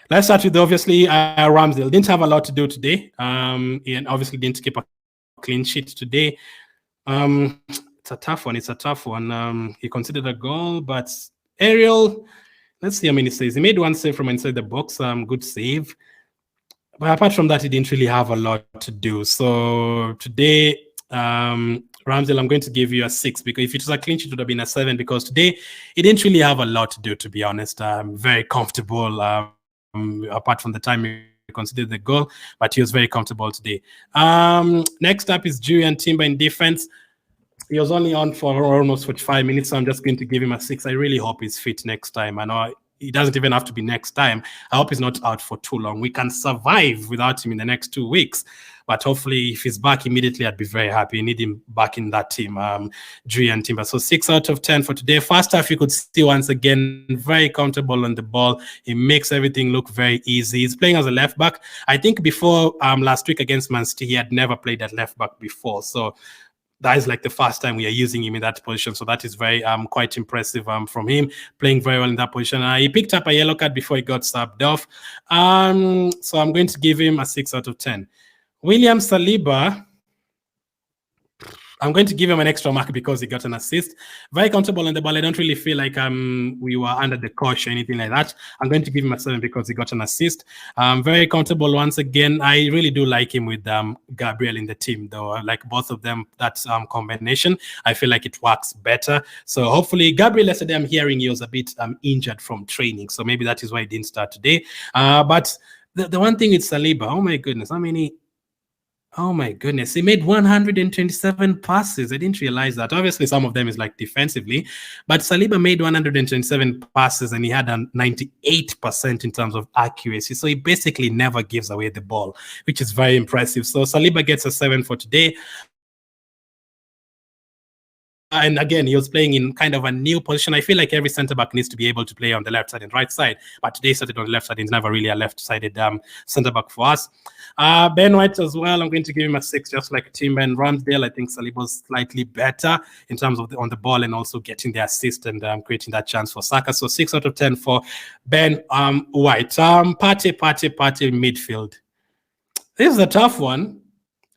Let's start with obviously Ramsdale. Didn't have a lot to do today. And obviously didn't keep a clean sheet today. It's a tough one. It's a tough one. He considered a goal, but Ariel, let's see how many saves. He made one save from inside the box. Good save. But apart from that, he didn't really have a lot to do. So today, Ramsdale, I'm going to give you a 6 because if it was a clean sheet, it would have been a 7 because today he didn't really have a lot to do, to be honest. Very comfortable, apart from the time he considered the goal, but he was very comfortable today. Next up is Julian Timber in defense. He was only on for almost 45 minutes, so I'm just going to give him a 6. I really hope he's fit next time. I know he doesn't even have to be next time. I hope he's not out for too long. We can survive without him in the next 2 weeks. But hopefully, if he's back immediately, I'd be very happy. I need him back in that team, Julian Timber. So 6 out of 10 for today. First half, you could see once again, very comfortable on the ball. He makes everything look very easy. He's playing as a left back. I think before last week against Man City, he had never played at left back before. So that is like the first time we are using him in that position. So that is very quite impressive from him, playing very well in that position. He picked up a yellow card before he got subbed off. So I'm going to give him a 6 out of 10. William Saliba, I'm going to give him an extra mark because he got an assist. Very comfortable on the ball. I don't really feel like we were under the cosh or anything like that. I'm going to give him a 7 because he got an assist. Very comfortable once again. I really do like him with Gabriel in the team, though. I like both of them, that combination. I feel like it works better. So hopefully, Gabriel, yesterday I'm hearing he was a bit injured from training. So maybe that is why he didn't start today. But the one thing with Saliba, oh my goodness, how many... Oh my goodness, he made 127 passes. I didn't realize that. Obviously, some of them is like defensively, but Saliba made 127 passes and he had a 98% in terms of accuracy. So he basically never gives away the ball, which is very impressive. So Saliba gets a 7 for today. And again, he was playing in kind of a new position. I feel like every centre-back needs to be able to play on the left side and right side. But today started on the left side. He's never really a left-sided centre-back for us. Ben White as well, I'm going to give him a 6, just like Timber and Ramsdale. I think Saliba's slightly better in terms of on the ball and also getting the assist and creating that chance for Saka. So 6 out of 10 for Ben White. Partey midfield. This is a tough one.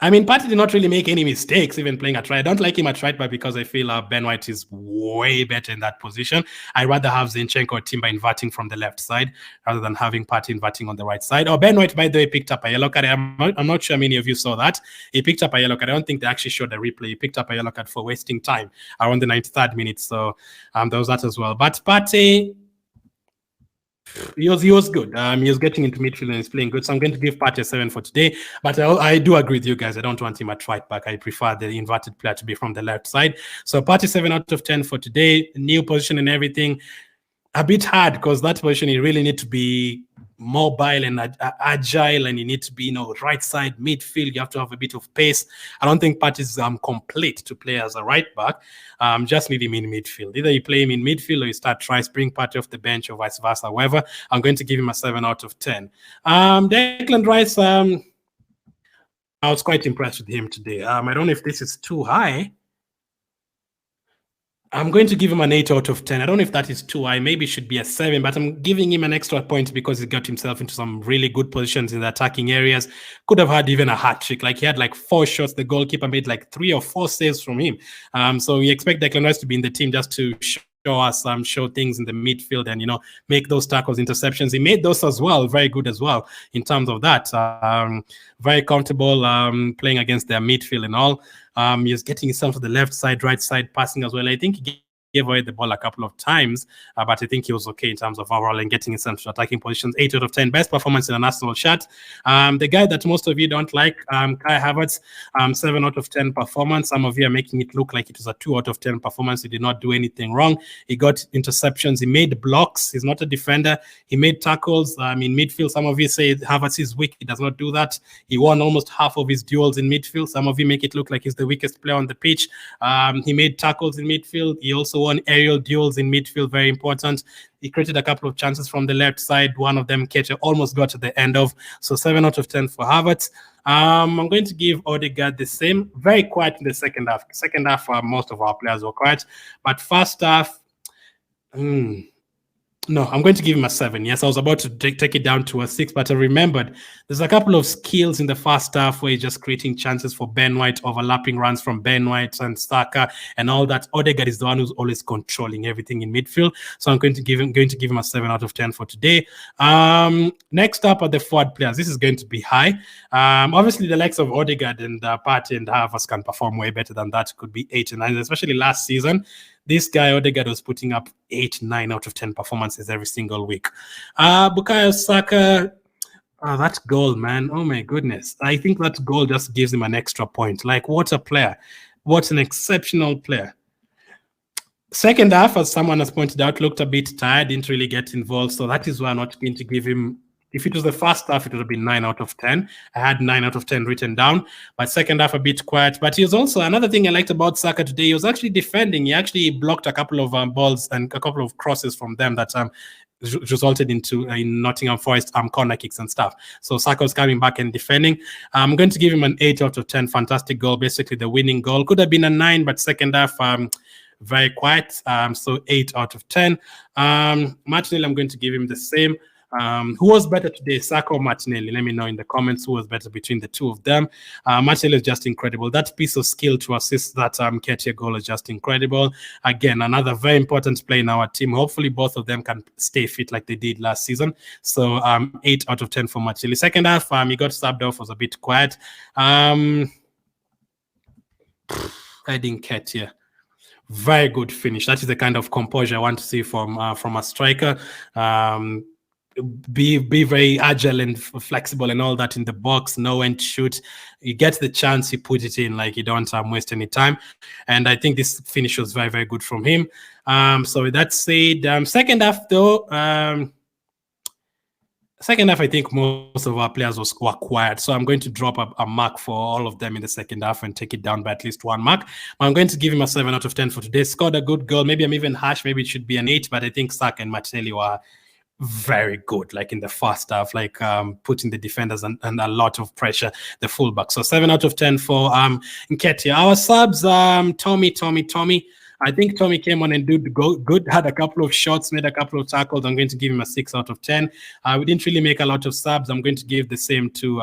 I mean, Partey did not really make any mistakes, even playing at right. I don't like him at right back because I feel Ben White is way better in that position. I'd rather have Zinchenko or Timber inverting from the left side rather than having Partey inverting on the right side. Oh, Ben White, by the way, picked up a yellow card. I'm not sure many of you saw that. He picked up a yellow card. I don't think they actually showed the replay. He picked up a yellow card for wasting time around the 93rd minute. So there was that as well. But Partey... He was good. He was getting into midfield and he's playing good. So I'm going to give Partey a 7 for today. But I do agree with you guys. I don't want him at right back. I prefer the inverted player to be from the left side. So Partey 7 out of 10 for today. New position and everything. A bit hard because that position you really need to be mobile and agile, and you need to be, right side midfield. You have to have a bit of pace. I don't think Partey is complete to play as a right back. Just need him in midfield. Either you play him in midfield or you try bring Partey off the bench or vice versa. However, I'm going to give him a 7 out of 10. Declan Rice, I was quite impressed with him today. I don't know if this is too high. I'm going to give him an 8 out of 10. I don't know if that is too high. Maybe it should be a 7, but I'm giving him an extra point because he got himself into some really good positions in the attacking areas. Could have had even a hat trick. Like he had like 4 shots. The goalkeeper made like 3 or 4 saves from him. So we expect Declan Rice to be in the team just to show us show things in the midfield and make those tackles, interceptions. He made those as well, very good as well in terms of that. Very comfortable playing against their midfield and all. He's getting himself to the left side, right side, passing as well. I think he gave away the ball a couple of times, but I think he was okay in terms of overall and getting himself to attacking positions. 8 out of 10, best performance in an Arsenal shirt. The guy that most of you don't like, Kai Havertz, 7 out of 10 performance. Some of you are making it look like it was a 2 out of 10 performance. He did not do anything wrong. He got interceptions. He made blocks. He's not a defender. He made tackles in midfield. Some of you say Havertz is weak. He does not do that. He won almost half of his duels in midfield. Some of you make it look like he's the weakest player on the pitch. He made tackles in midfield. He also won aerial duels in midfield, very important. He created a couple of chances from the left side. One of them, Nketiah, almost got to the end of. So 7 out of 10 for Havertz. I'm going to give Odegaard the same. Very quiet in the second half. Second half, most of our players were quiet. But first half, No, I'm going to give him a 7. Yes, I was about to take it down to a 6, but I remembered there's a couple of skills in the first half where he's just creating chances for Ben White, overlapping runs from Ben White and Saka and all that. Odegaard is the one who's always controlling everything in midfield, so I'm going to give him a 7 out of 10 for today. Next up are the forward players. This is going to be high. Obviously, the likes of Odegaard and Partey and Havertz can perform way better than that. Could be 8 and 9, especially last season. This guy, Odegaard, was putting up 8, 9 out of 10 performances every single week. Bukayo Saka, that goal, man. Oh, my goodness. I think that goal just gives him an extra point. Like, what a player. What an exceptional player. Second half, as someone has pointed out, looked a bit tired, didn't really get involved. So that is why I'm not going to give him. If it was the first half, it would have been 9 out of 10. I had 9 out of 10 written down. But second half, a bit quiet. But he was also, another thing I liked about Saka today, he was actually defending. He actually blocked a couple of balls and a couple of crosses from them that resulted into in Nottingham Forest corner kicks and stuff. So Saka was coming back and defending. I'm going to give him an 8 out of 10. Fantastic goal, basically the winning goal. Could have been a 9, but second half, very quiet. So 8 out of 10. Martinelli, I'm going to give him the same. Who was better today, Saka or Martinelli? Let me know in the comments who was better between the two of them. Martinelli is just incredible. That piece of skill to assist that Nketiah goal is just incredible. Again, another very important play in our team. Hopefully, both of them can stay fit like they did last season. So 8 out of 10 for Martinelli. Second half, he got subbed off, was a bit quiet. I didn't Nketiah. Very good finish. That is the kind of composure I want to see from a striker. Be very agile and flexible and all that in the box, know when to shoot. You get the chance, you put it in, like you don't waste any time. And I think this finish was very, very good from him. So with that said, second half though, second half, I think most of our players were quiet. So I'm going to drop a mark for all of them in the second half and take it down by at least 1 mark. I'm going to give him a 7 out of 10 for today. Scored a good goal. Maybe I'm even harsh. Maybe it should be an 8, but I think Saka and Martinelli were very good, like in the first half, like putting the defenders and a lot of pressure, the fullback. So 7 out of 10 for Nketiah. Our subs, Tommy. I think Tommy came on and did good, had a couple of shots, made a couple of tackles. I'm going to give him a 6 out of 10. We didn't really make a lot of subs. I'm going to give the same to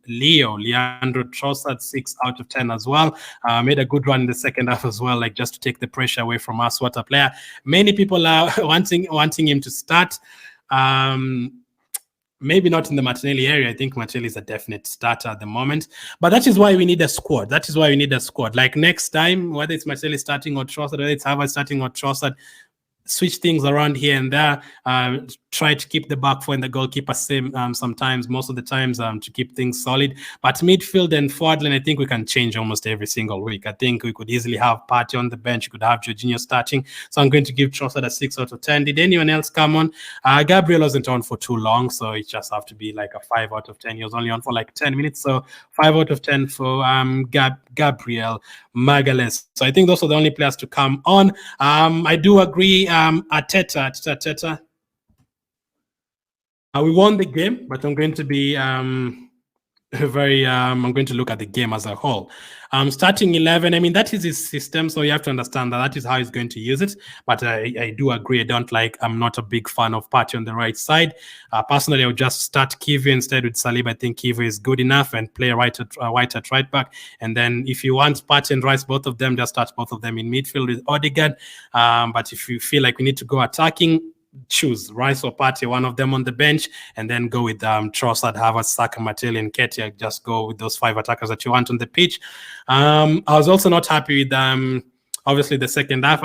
Leandro Trossard, 6 out of 10 as well. Made a good run in the second half as well, like just to take the pressure away from us. What a player. Many people are wanting him to start. Maybe not in the Martinelli area. I think Martinelli is a definite starter at the moment. But that is why we need a squad. Like next time, whether it's Martinelli starting or Trossard, whether it's Havertz starting or Trossard, switch things around here and there. Try to keep the back four and the goalkeeper same sometimes, most of the times, to keep things solid. But midfield and forward line, I think we can change almost every single week. I think we could easily have Partey on the bench. You could have Jorginho starting. So I'm going to give Trossard a 6 out of 10. Did anyone else come on? Gabriel wasn't on for too long, so it just have to be like a 5 out of 10. He was only on for like 10 minutes, so 5 out of 10 for Gabriel Magalhaes. So I think those are the only players to come on. I do agree. Arteta. We won the game, but I'm going to be I'm going to look at the game as a whole. Starting 11, I mean, that is his system, so you have to understand that is how he's going to use it. But I do agree. I'm not a big fan of Partey on the right side. Personally, I would just start Kiwior instead with Saliba. I think Kiwior is good enough, and play White at right back. And then if you want Partey and Rice, both of them, just start both of them in midfield with Odegaard. But if you feel like we need to go attacking, choose Rice or Partey, one of them on the bench, and then go with Trossard, Havertz, Saka, Martinelli, and Nketiah. Just go with those 5 attackers that you want on the pitch. I was also not happy with obviously the second half.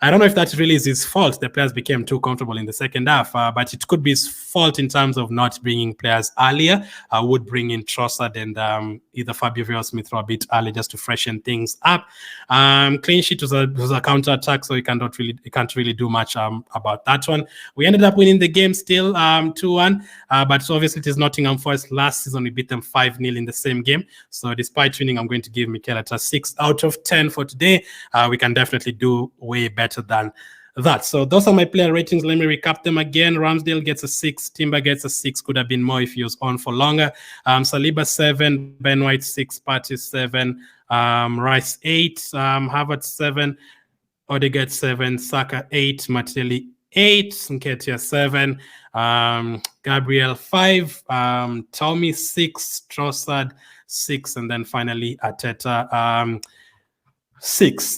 I don't know if that really is his fault. The players became too comfortable in the second half, but it could be his fault in terms of not bringing players earlier. I would bring in Trossard and either Fabio Vieira-Smith a bit early just to freshen things up. Clean sheet was a counter attack, so you can't really do much about that one. We ended up winning the game still 2-1, but obviously it is Nottingham Forest. Last season we beat them 5-0 in the same game. So despite winning, I'm going to give Nketiah a 6 out of 10 for today. We can definitely do way better than that. So those are my player ratings. Let me recap them again. Ramsdale gets a 6. Timber gets a 6. Could have been more if he was on for longer. Saliba 7. Ben White 6. Partey 7. Rice 8. Havertz 7. Odegaard 7. Saka 8. Martinelli 8, Nketiah 7, Gabriel 5, Tommy 6, Trossard 6, and then finally Arteta 6.